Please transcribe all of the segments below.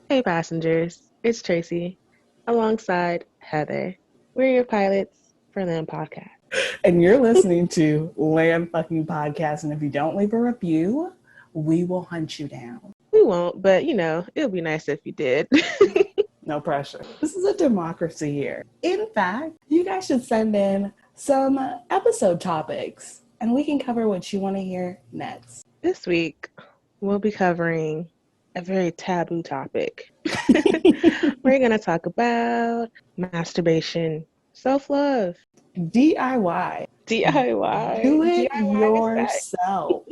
Hey passengers, it's Tracy alongside Heather. We're your pilots for Land Podcast. And you're listening to Land Fucking Podcast. And if you don't leave a review, we will hunt you down. We won't, but it would be nice if you did. No pressure. This is a democracy here. In fact, you guys should send in some episode topics and we can cover what you want to hear next. This week, we'll be covering a very taboo topic. We're going to talk about masturbation, self-love, DIY. DIY. Do it DIY yourself.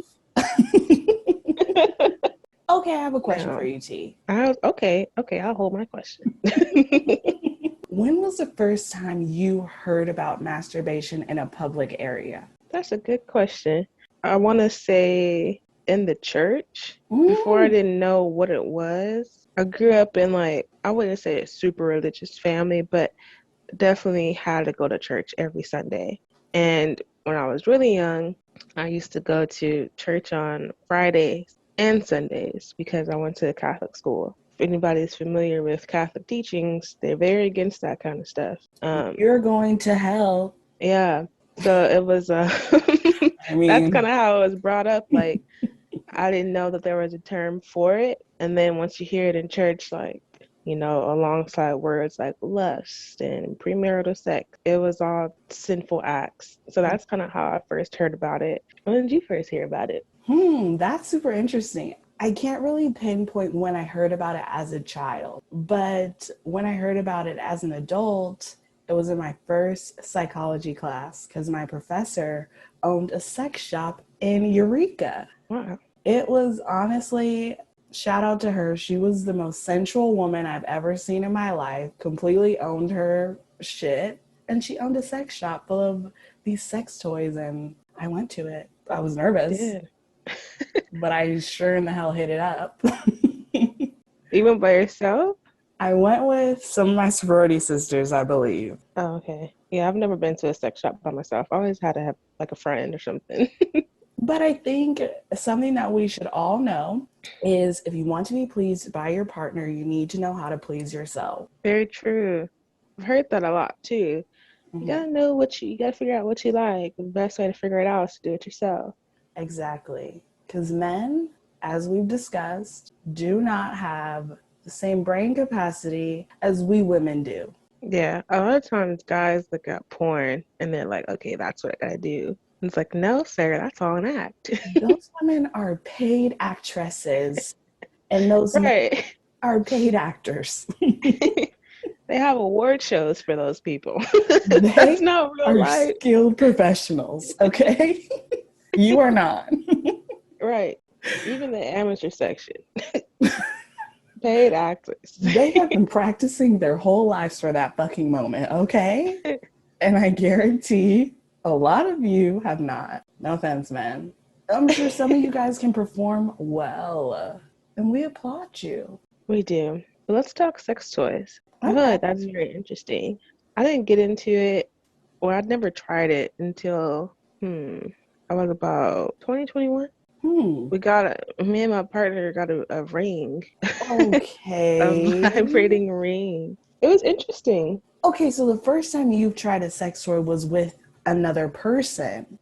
Okay, I have a question for you, T. Okay, I'll hold my question. When was the first time you heard about masturbation in a public area? That's a good question. I want to say in the church. Before I didn't know what it was. I grew up in I wouldn't say a super religious family, but definitely had to go to church every Sunday. And when I was really young, I used to go to church on Fridays and Sundays because I went to a Catholic school. If anybody's familiar with Catholic teachings, they're very against that kind of stuff. You're going to hell. Yeah. So it was, that's kind of how it was brought up. I didn't know that there was a term for it. And then once you hear it in church, alongside words like lust and premarital sex, it was all sinful acts. So that's kind of how I first heard about it. When did you first hear about it? That's super interesting. I can't really pinpoint when I heard about it as a child, but when I heard about it as an adult, it was in my first psychology class because my professor owned a sex shop in Eureka. Wow. It was honestly, shout out to her. She was the most sensual woman I've ever seen in my life, completely owned her shit. And she owned a sex shop full of these sex toys. And I went to it. I was nervous. You did. But I sure in the hell hit it up. You went by yourself? I went with some of my sorority sisters, I believe. Oh, okay. Yeah, I've never been to a sex shop by myself. I always had to have a friend or something. But I think something that we should all know is if you want to be pleased by your partner, you need to know how to please yourself. Very true. I've heard that a lot too. You gotta know you gotta figure out what you like. The best way to figure it out is to do it yourself. Exactly. Because men, as we've discussed, do not have the same brain capacity as we women do. Yeah, a lot of times guys look at porn and they're like, okay, that's what I gotta do. And it's like, no, sir, that's all an act. Those women are paid actresses, and those men are paid actors. They have award shows for those people. That's not real life. Skilled professionals, okay? You are not. Right. Even the amateur section. Paid actors. They have been practicing their whole lives for that fucking moment, okay? And I guarantee a lot of you have not. No offense, man. I'm sure some of you guys can perform well, and we applaud you. We do. But let's talk sex toys. Okay. I feel like that's very interesting. I didn't get into it, or I'd never tried it until, I was about 2021. Me and my partner got a ring. Okay. A vibrating ring. It was interesting. Okay, so the first time you've tried a sex toy was with another person.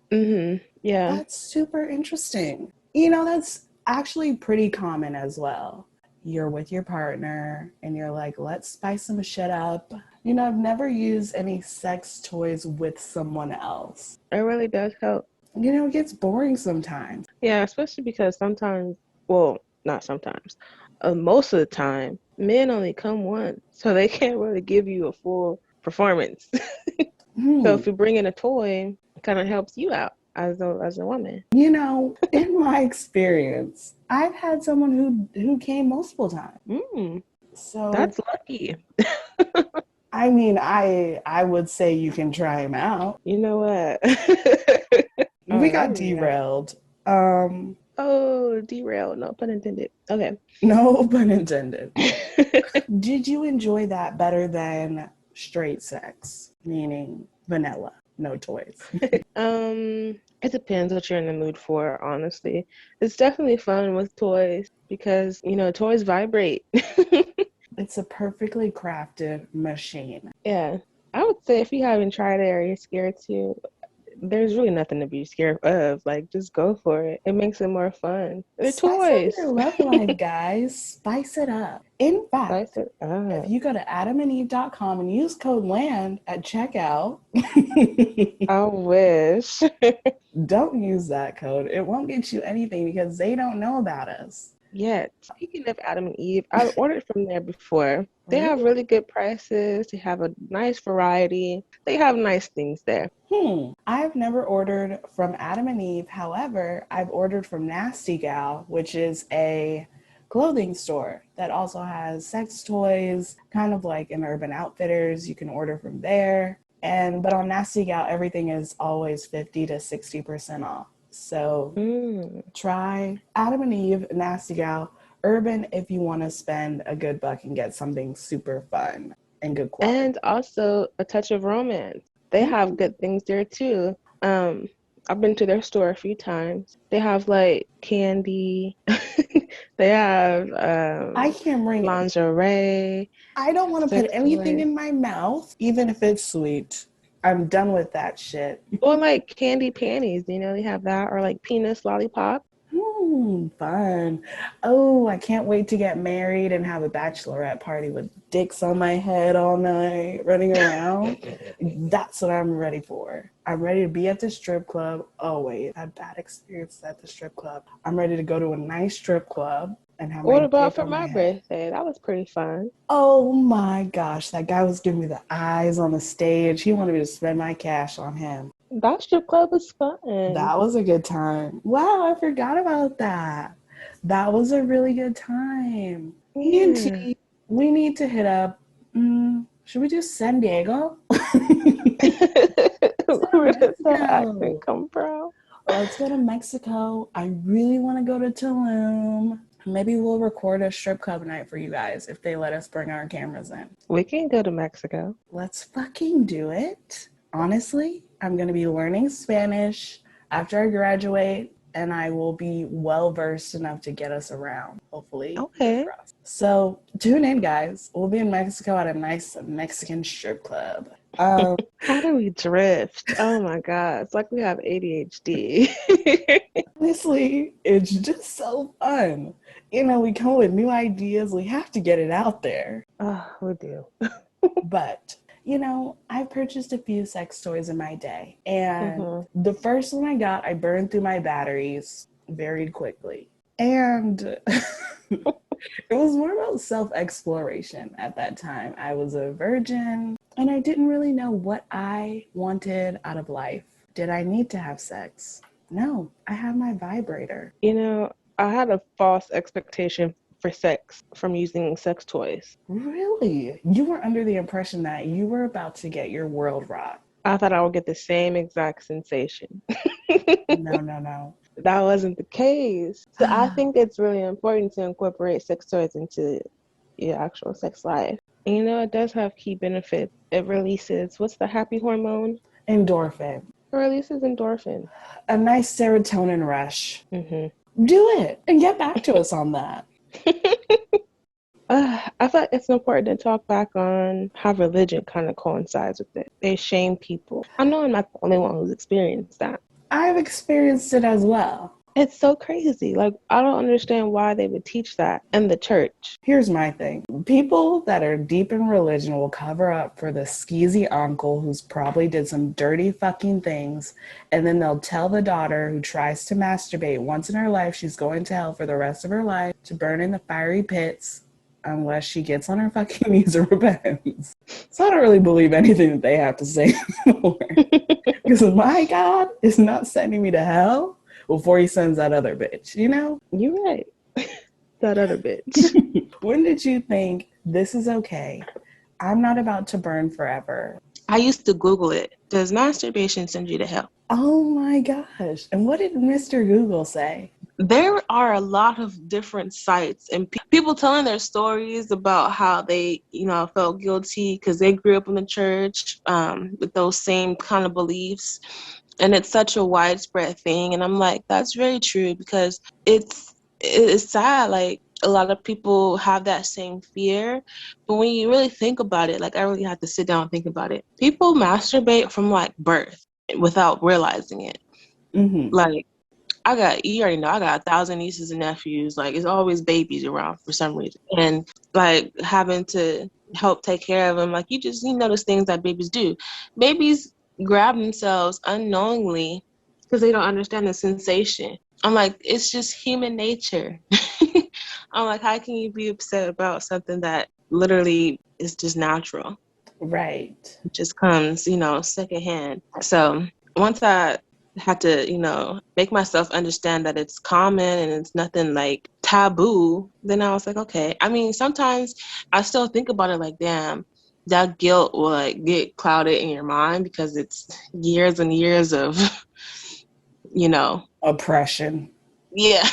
Yeah. That's super interesting. That's actually pretty common as well. You're with your partner and you're like, let's spice some shit up. I've never used any sex toys with someone else. It really does help. It gets boring sometimes. Yeah, especially because sometimes, well, not sometimes, most of the time, men only come once, so they can't really give you a full performance. So if you bring in a toy, it kind of helps you out as a woman. In my experience, I've had someone who came multiple times. So that's lucky. I mean, I would say you can try them out. You know what? We got derailed. Derailed. No pun intended. Okay. No pun intended. Did you enjoy that better than straight sex, meaning vanilla? No toys. It depends what you're in the mood for, honestly. It's definitely fun with toys because, toys vibrate. It's a perfectly crafted machine. Yeah. I would say if you haven't tried it or you're scared to, there's really nothing to be scared of. Like, just go for it. It makes it more fun. They're Spice up toys. your love life, guys. Spice it up. In Spice fact, it if up. you go to adamandeve.com and use code LAND at checkout, I wish. don't use that code. It won't get you anything because they don't know about us. Yeah. Speaking of Adam and Eve, I've ordered from there before. They Really? have really good prices. They have a nice variety. They have nice things there. I've never ordered from Adam and Eve. However, I've ordered from Nasty Gal, which is a clothing store that also has sex toys, kind of like an Urban Outfitters. You can order from there. But on Nasty Gal, everything is always 50 to 60% off. So try Adam and Eve, Nasty Gal, Urban if you want to spend a good buck and get something super fun and good quality. And also a touch of romance. They have good things there too. I've been to their store a few times. They have like candy. They have I can't bring it. lingerie. I don't want to put Sex anything toys. in my mouth, even if it's sweet. I'm done with that shit. Or like candy panties, they have that, or like penis lollipop. Fun. Oh, I can't wait to get married and have a bachelorette party with dicks on my head all night, running around. That's what I'm ready for. I'm ready to be at the strip club. Oh, wait, I had bad experience at the strip club. I'm ready to go to a nice strip club and have my What about dick for on my my head. birthday? That was pretty fun. Oh my gosh, that guy was giving me the eyes on the stage. He wanted me to spend my cash on him. That strip club was fun. That was a good time. Wow, I forgot about that. That was a really good time. Yeah. ENT, we need to hit up. Should we do San Diego? Where did that accent Mexico. come from? Let's go to Mexico. I really want to go to Tulum. Maybe we'll record a strip club night for you guys if they let us bring our cameras in. We can go to Mexico. Let's fucking do it. Honestly, I'm going to be learning Spanish after I graduate, and I will be well versed enough to get us around, hopefully. Okay. So tune in, guys. We'll be in Mexico at a nice Mexican strip club. How do we drift? Oh my God. It's like we have ADHD. Honestly, it's just so fun. We come with new ideas. We have to get it out there. Oh, we do. But, I've purchased a few sex toys in my day. And the first one I got, I burned through my batteries very quickly. And it was more about self-exploration at that time. I was a virgin and I didn't really know what I wanted out of life. Did I need to have sex? No, I had my vibrator. I had a false expectation for sex from using sex toys. Really? You were under the impression that you were about to get your world rocked. I thought I would get the same exact sensation. No. That wasn't the case. So I think it's really important to incorporate sex toys into your actual sex life. And it does have key benefits. It releases, what's the happy hormone? Endorphin. It releases endorphin. A nice serotonin rush. Do it and get back to us on that. I feel like it's important to talk back on how religion kind of coincides with it. They shame people. I know I'm not the only one who's experienced that. I've experienced it as well. It's so crazy. Like, I don't understand why they would teach that in the church. Here's my thing. People that are deep in religion will cover up for the skeezy uncle who's probably did some dirty fucking things, and then they'll tell the daughter who tries to masturbate once in her life she's going to hell for the rest of her life to burn in the fiery pits unless she gets on her fucking knees and repents. So I don't really believe anything that they have to say anymore. Because my God is not sending me to hell before he sends that other bitch, You're right. That other bitch. When did you think this is okay? I'm not about to burn forever. I used to Google it. Does masturbation send you to hell? Oh my gosh. And what did Mr. Google say? There are a lot of different sites and people telling their stories about how they, felt guilty because they grew up in the church with those same kind of beliefs. And it's such a widespread thing. And I'm like, that's very true because it's sad. Like a lot of people have that same fear. But when you really think about it, like I really have to sit down and think about it. People masturbate from like birth without realizing it. Mm-hmm. Like, you already know, I got 1,000 nieces and nephews. Like, it's always babies around for some reason. And, like, having to help take care of them, like, you notice things that babies do. Babies grab themselves unknowingly because they don't understand the sensation. I'm like, it's just human nature. I'm like, how can you be upset about something that literally is just natural? Right. It just comes, secondhand. So once I had to, make myself understand that it's common and it's nothing like taboo, then I was like, okay. I mean, sometimes I still think about it like, damn, that guilt will like get clouded in your mind because it's years and years of, Oppression. yeah,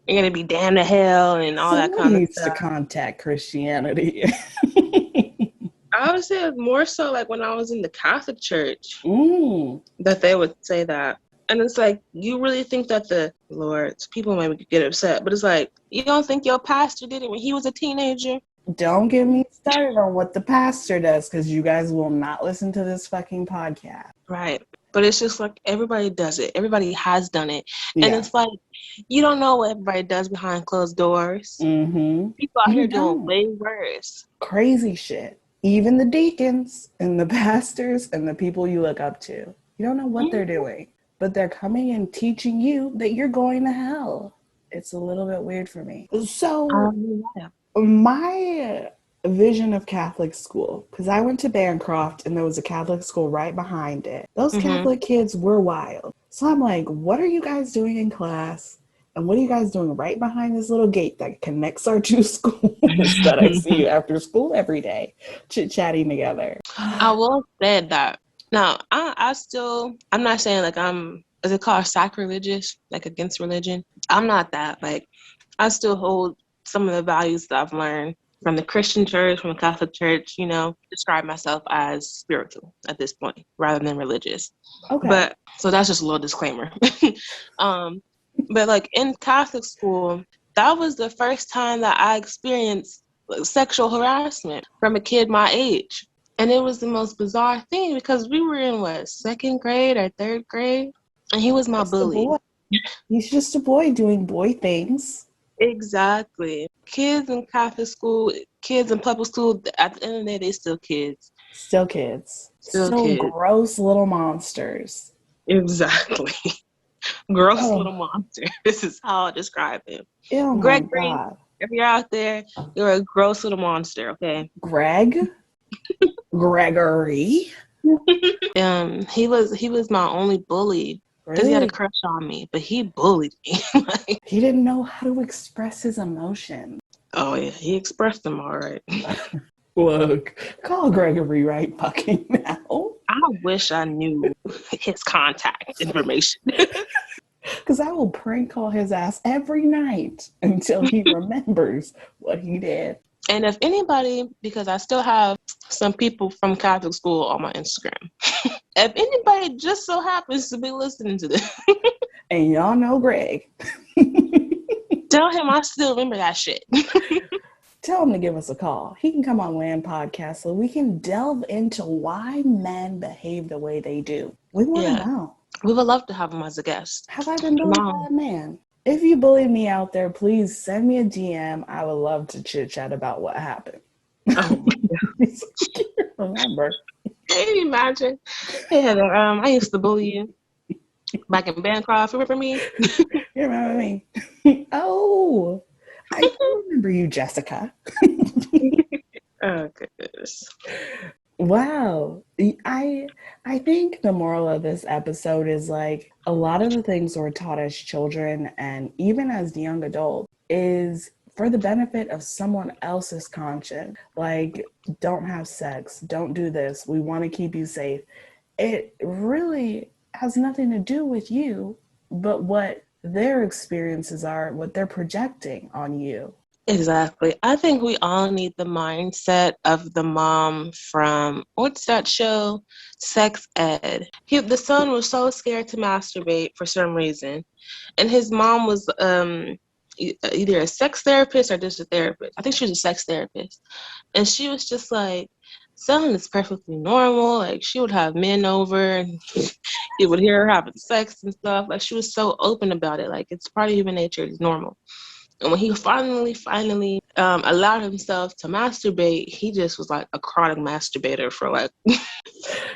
you're gonna be damned to hell and all that Someone kind of needs to stuff. contact Christianity. I would say more so like when I was in the Catholic Church Mm. that they would say that. And it's like, you really think that the Lord, people might get upset, but it's like, you don't think your pastor did it when he was a teenager? Don't get me started on what the pastor does, because you guys will not listen to this fucking podcast. Right. But it's just like everybody does it. Everybody has done it. And Yeah. it's like, you don't know what everybody does behind closed doors. Mm-hmm. People out You here doing don't. way worse. Crazy shit. Even the deacons and the pastors and the people you look up to. You don't know what they're doing, but they're coming and teaching you that you're going to hell. It's a little bit weird for me. So, Yeah. my vision of Catholic school, because I went to Bancroft and there was a Catholic school right behind it. Those Catholic kids were wild. So I'm like, what are you guys doing in class? And what are you guys doing right behind this little gate that connects our two schools that I see you after school every day, chit-chatting together? I will say that. Now, I'm not saying like is it called sacrilegious, like against religion? I'm not that. Like, I still hold some of the values that I've learned from the Christian church, from the Catholic church, describe myself as spiritual at this point rather than religious. Okay. But so that's just a little disclaimer. But like in Catholic school, that was the first time that I experienced sexual harassment from a kid my age. And it was the most bizarre thing because we were in second grade or third grade, and he was my Just a bully. boy. He's just a boy doing boy things. Exactly. Kids in Catholic school, kids in public school, at the end of the day, they still kids. Still kids. Still Still kids. gross little monsters. Exactly. Gross Oh. little monster. This is how I describe him. Oh my Gregory, God. if you're out there, you're a gross little monster, okay? Gregory? He was my only bully because he had a Really? crush on me, but he bullied me. Like, He didn't know how to express his emotion. oh yeah, he expressed them all right. Look, call Gregory right fucking now. I wish I knew his contact information. Because I will prank call his ass every night until he remembers what he did. And if anybody, because I still have some people from Catholic school on my Instagram, if anybody just so happens to be listening to this, and y'all know Greg, tell him I still remember that shit. tell him to give us a call. He can come on Land Podcast so we can delve into why men behave the way they do. We want to know. We would love to have him as a guest. Have I been bullied by a man? If you bullied me out there, please send me a DM. I would love to chit chat about what happened. Oh my God. I can't remember. Can you imagine? Hey Heather, I used to bully you back in Bancroft. Remember me? You remember me? Oh, I do remember you, Jessica. Oh goodness. Wow. I think the moral of this episode is like a lot of the things we're taught as children and even as young adults is for the benefit of someone else's conscience. Like, don't have sex, don't do this, we want to keep you safe. It really has nothing to do with you, but what their experiences are, what they're projecting on you. Exactly. I think we all need the mindset of the mom from, what's that show? Sex Ed. The son was so scared to masturbate for some reason. And his mom was either a sex therapist or just a therapist. I think she was a sex therapist. And she was just like, son is perfectly normal. Like, she would have men over and you would hear her having sex and stuff. Like, she was so open about it. Like, it's part of human nature. It's normal. And when he finally allowed himself to masturbate, he just was like a chronic masturbator for like.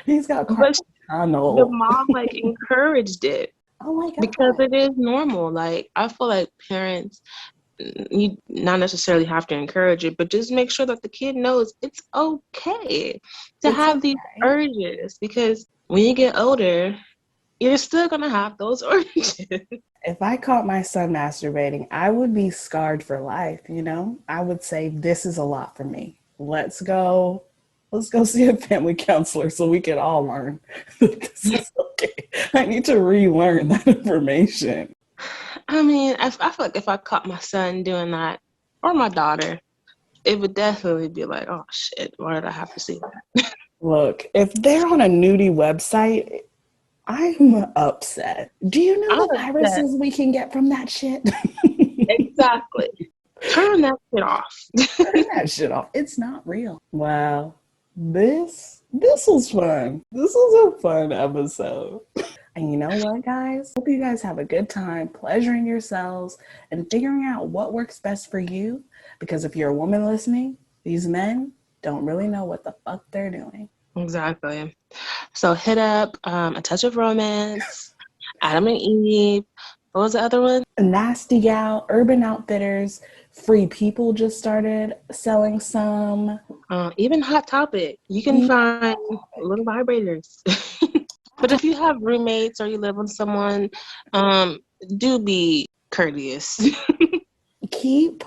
He's got But carpal the tunnel. mom like encouraged it Oh my because God. it is normal. Like, I feel like parents, you not necessarily have to encourage it, but just make sure that the kid knows it's okay to It's have these okay. urges, because when you get older, you're still gonna have those urges. If I caught my son masturbating, I would be scarred for life, you know? I would say, this is a lot for me. Let's go see a family counselor so we can all learn that this is okay. I need to relearn that information. I mean, I feel like if I caught my son doing that, or my daughter, it would definitely be like, oh shit, why did I have to see that? Look, if they're on a nudie website, I'm upset. Do you know I'm the upset. viruses we can get from that shit? Exactly. Turn that shit off. Turn that shit off. It's not real. Wow. This was fun. This was a fun episode. And you know what, guys? Hope you guys have a good time pleasuring yourselves and figuring out what works best for you. Because if you're a woman listening, these men don't really know what the fuck they're doing. Exactly. So hit up A Touch of Romance, Adam and Eve. What was the other one? Nasty Gal, Urban Outfitters, Free People just started selling some. Even Hot Topic. You can Even find little vibrators. But if you have roommates or you live with someone, do be courteous. keep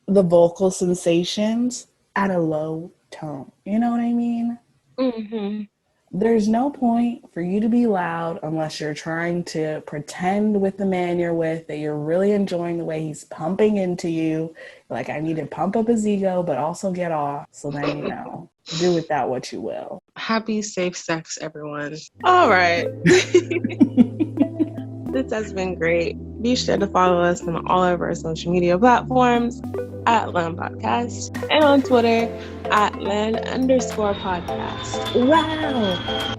the vocal sensations at a low tone. You know what I mean? Mm-hmm. There's no point for you to be loud unless you're trying to pretend with the man you're with that you're really enjoying the way he's pumping into you. Like, I need to pump up his ego, but also get off. So then, do with that what you will. Happy safe sex, everyone. All right. This has been great. Be sure to follow us on all of our social media platforms at Land Podcast and on Twitter at Land_podcast. Wow.